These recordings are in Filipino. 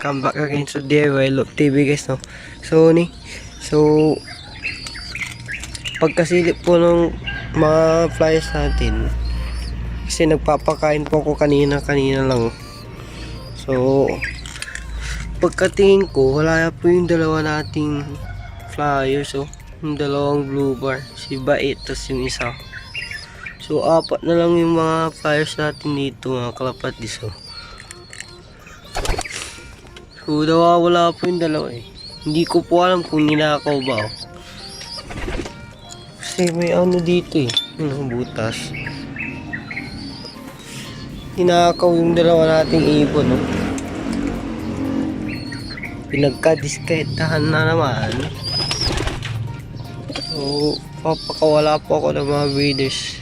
Come back again sa DIY Loop TV guys, no. So pagkasilip po ng mga flyers natin, kasi nagpapakain po ako kanina lang. So pagkatingin ko, wala po yung dalawa nating flyers, oh. Yung dalawang blue bar, si Bait, tas yung isa. So apat na lang yung mga flyers natin dito mga kalapatid, oh. So wala po yung dalawa eh. Hindi ko po alam kung ninakaw ba, oh. Kasi may ano dito eh, yung butas. Ninakaw yung dalawa nating ibon, oh. Pinagka-diskretahan na naman. So papakawala po ako ng mga breeders,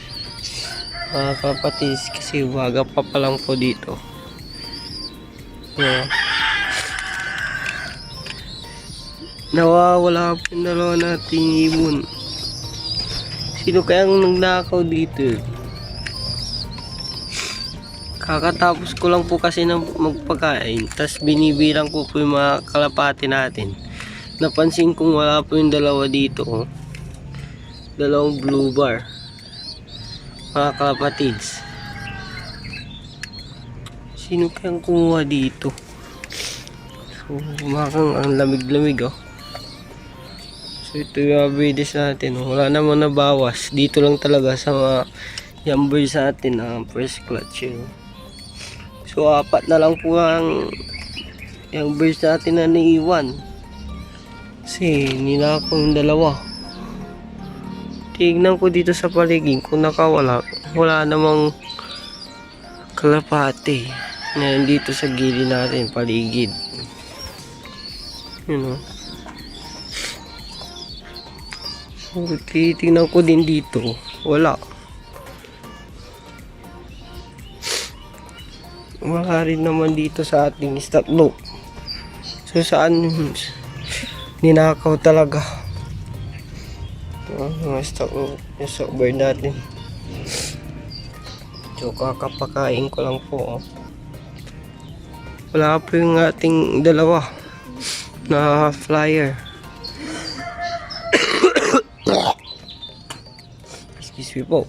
mga kapatid, kasi waga pa lang po dito. So, nawawala po yung dalawa nating ibon. Sino kayang nagnakaw dito? Kakatapos ko lang po kasi ng magpakain, tas binibilang ko po yung mga kalapati natin. Napansin kong wala po yung dalawa dito, oh. Dalawang blue bar, mga kalapatids. Sino kayang kumuha dito? So makang ang lamig-lamig, oh. So ito yung breeders natin, oh. Wala namang nabawas. Dito lang talaga sa mga yumbers natin ang first clutch, oh. So apat na lang po ang yumbers natin na naiwan, kasi ninakaw yung dalawa. Tignan ko dito sa paligid kung nakawala. Wala namang kalapate na nandito sa gilid natin, paligid. Yun, oh. So titignan ko din dito, wala rin naman dito sa ating stock loop. So saan ninakaw talaga yung stock loop, yung stock bird natin. So kakapakain ko lang po, oh. Wala po yung ating dalawa na flyer. Excuse me po.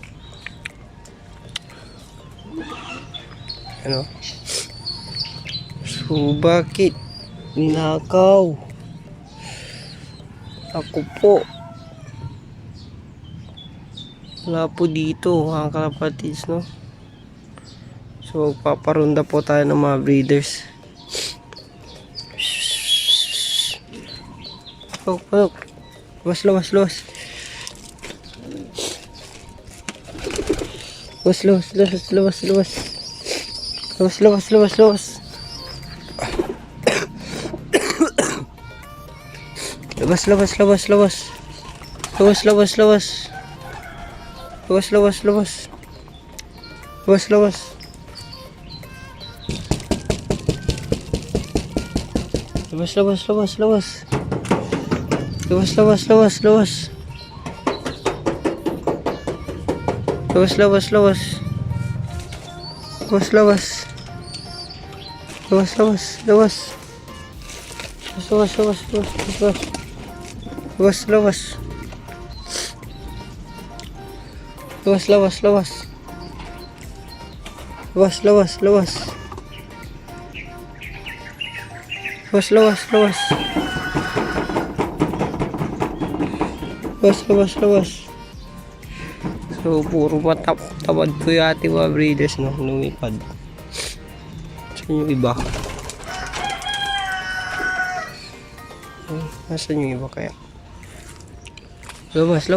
Ano? So bakit ninakaw? Ako po. Wala po dito mga kalapatids, no? So paparunda po tayo ng mga breeders. Pasok. Luwas. Luwas. So puro tamad po yung ating mga breeders, no? Lumipad. Saan yung iba? Nasaan yung iba kaya? Lawas.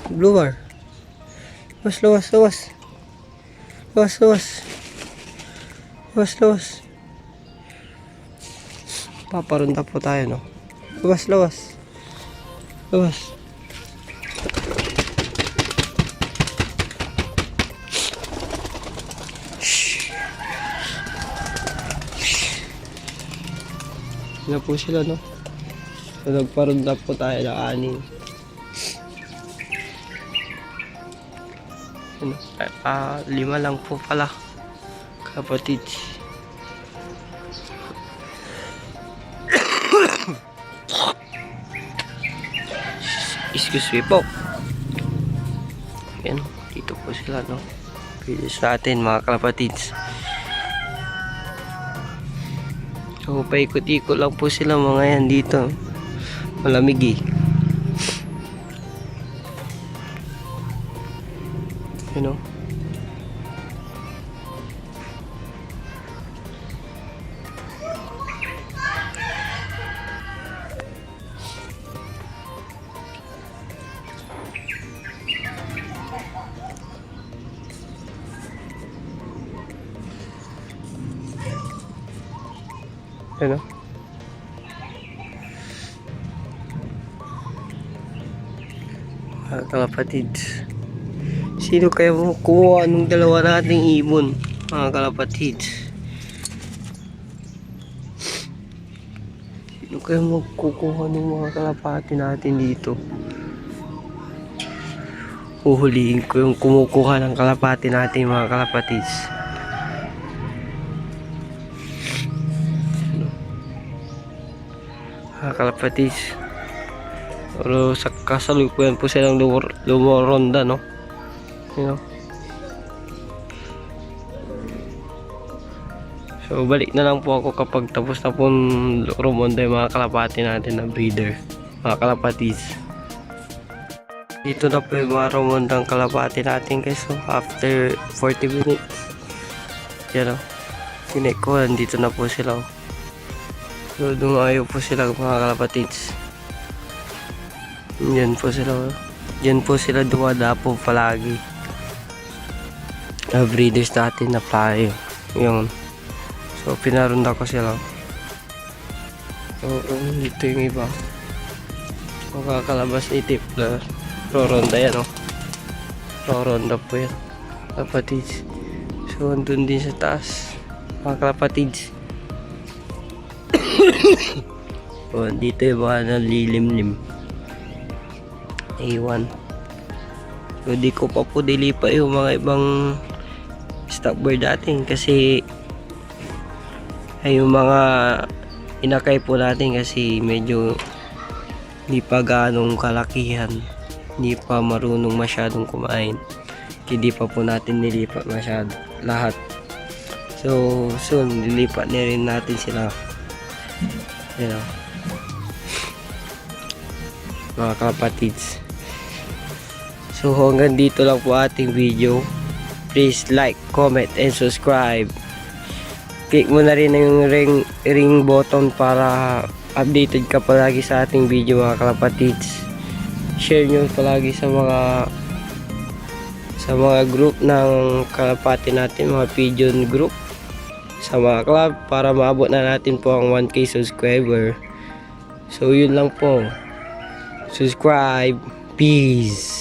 Blue bar. Lawas. Paparunta po tayo, no? Lawas. Na po sila, no? So nagparunda po tayo ng anin. Lima lang po pala, kapatid. Excuse me po. Yan, dito po sila, no? Videos natin mga kalapatids. So paikot-ikot lang po sila mga yan dito. Malamig eh. You know? Ano? Mga kalapatids. Sino kaya kuha nung dalawa nating ibon? Mga kalapatids. Sino kaya magkukuha ng mga kalapati natin dito? Uhulihin ko yung kumukuha ng kalapati natin mga kalapatids. Mga kalapatids. Pero sa kasalukuyan po silang lumoronda, no? You know? So balik na lang po ako kapag tapos na po rumonda yung mga kalapati natin na breeder. Mga kalapatids. Dito na po yung mga rumondang kalapati natin guys. So after 40 minutes. Yan o. Sinek ko, dito na po sila. So dumayo po sila mga kalapatids. Yan po sila. Yan po sila dumadapo palagi. Breeders natin na playo. Yun. So pinarunda ko sila. So dito yung iba. Makakalabas ni tip na roronda yan, oh. Roronda po yan kalapatids. So andun din sa taas mga kalapatids. Oh, dito yung mga nalilimlim. A1. So di ko pa po dilipa yung mga ibang stock bird natin kasi ay yung mga inakay po natin kasi medyo hindi pa ganong kalakihan, hindi pa marunong masyadong kumain, hindi pa po natin nilipat masyado lahat. So soon nilipat na rin natin sila, you know, mga kalapatids. So hanggang dito lang po ating video. Please like, comment, and subscribe. Click mo na rin yung ring button para updated ka palagi sa ating video mga kalapatids. Share nyo palagi sa mga group ng kalapati natin, mga pigeon group, sa mga club para maabot na natin po ang 1K subscriber. So yun lang po. Subscribe. Peace.